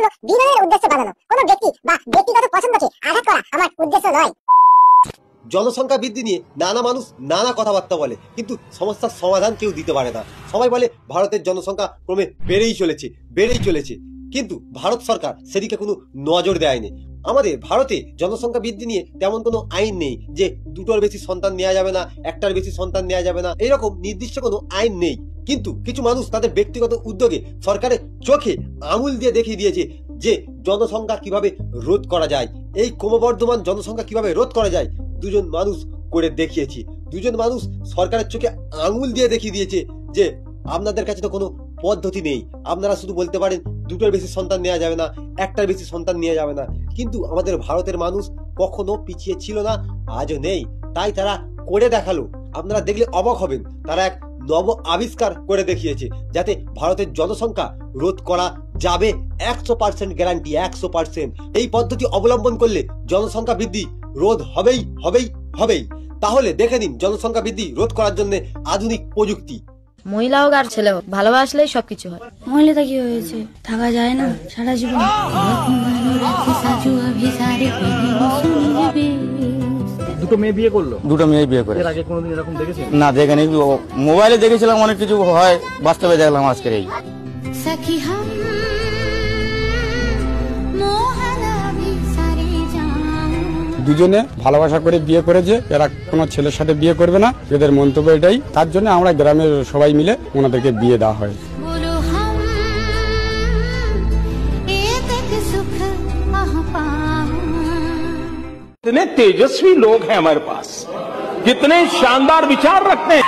ভিডিওগুলো বিনোদনের উদ্দেশ্যে বানানো, কোনো ব্যক্তি বা ব্যক্তিগত পছন্দকে আঘাত করা আমার উদ্দেশ্য নয়। জনসংখ্যা বৃদ্ধি নিয়ে নানা মানুষ নানা কথাবার্তা বলে, কিন্তু সমস্যার সমাধান কেউ দিতে পারে না। সবাই বলে ভারতের জনসংখ্যা ক্রমে বেড়েই চলেছে, কিন্তু ভারত সরকার সেদিকে কোনো নজর দেয়নি। আমাদের ভারতে জনসংখ্যা বৃদ্ধি নিয়ে তেমন কোনো আইন নেই যে দুটোর বেশি সন্তান নেওয়া যাবে না, একটার বেশি সন্তান নেওয়া যাবে না, এরকম নির্দিষ্ট কোনো আইন নেই। কিন্তু কিছু মানুষ তাদের ব্যক্তিগত উদ্যোগে সরকারের চোখে আঙুল দিয়ে দেখিয়ে দিয়েছে যে জনসংখ্যা কিভাবে রোধ করা যায়, এই ক্রমবর্ধমান জনসংখ্যা কিভাবে রোধ করা যায়। দুজন মানুষ করে দেখিয়েছে, দুজন মানুষ সরকারের চোখে আঙুল দিয়ে দেখিয়ে দিয়েছে যে আপনাদের কাছে তো কোনো পদ্ধতি নেই, আপনারা শুধু বলতে পারেন দুটোর বেশি সন্তান নেওয়া যাবে না, একটার বেশি সন্তান নেওয়া যাবে না। কিন্তু আমাদের ভারতের মানুষ কখনো পিছিয়ে ছিল না, আজও নেই, তাই তারা করে দেখালো। আপনারা দেখলে অবাক হবেন, তারা এক নব আবিষ্কার করে দেখিয়েছে যাতে ভারতের জনসংখ্যা রোধ করা যাবে। 100% গ্যারান্টি, 100%। এই পদ্ধতি অবলম্বন করলে জনসংখ্যা বৃদ্ধি রোধ হবেই। তাহলে দেখে নিন জনসংখ্যা বৃদ্ধি রোধ করার জন্য আধুনিক প্রযুক্তি। মহিলা হোক আর ছেলে হোক, ভালোবাসলেই সবকিছু হয়। মহিলাটা কি হয়েছে, থাকা যায় না সারা জীবন। দুটো মেয়ে বিয়ে করলো? দুটো মেয়ে বিয়ে করে। এর আগে কোনোদিন এরকম দেখেছেন? না, দেখিনি। মোবাইলে দেখেছিলাম অনেক কিছু হয়, বাস্তবে দেখলাম আজকের এই। দুজনে ভালোবাসা করে বিয়ে করেছে, এরা কোনো ছেলের সাথে বিয়ে করবে না, এদের মন্তব্য এটাই। তার জন্য আমরা গ্রামের সবাই মিলে ওনাদেরকে বিয়ে দেওয়া হয়। कितने तेजस्वी लोग हैं हमारे पास, कितने शानदार विचार रखते हैं।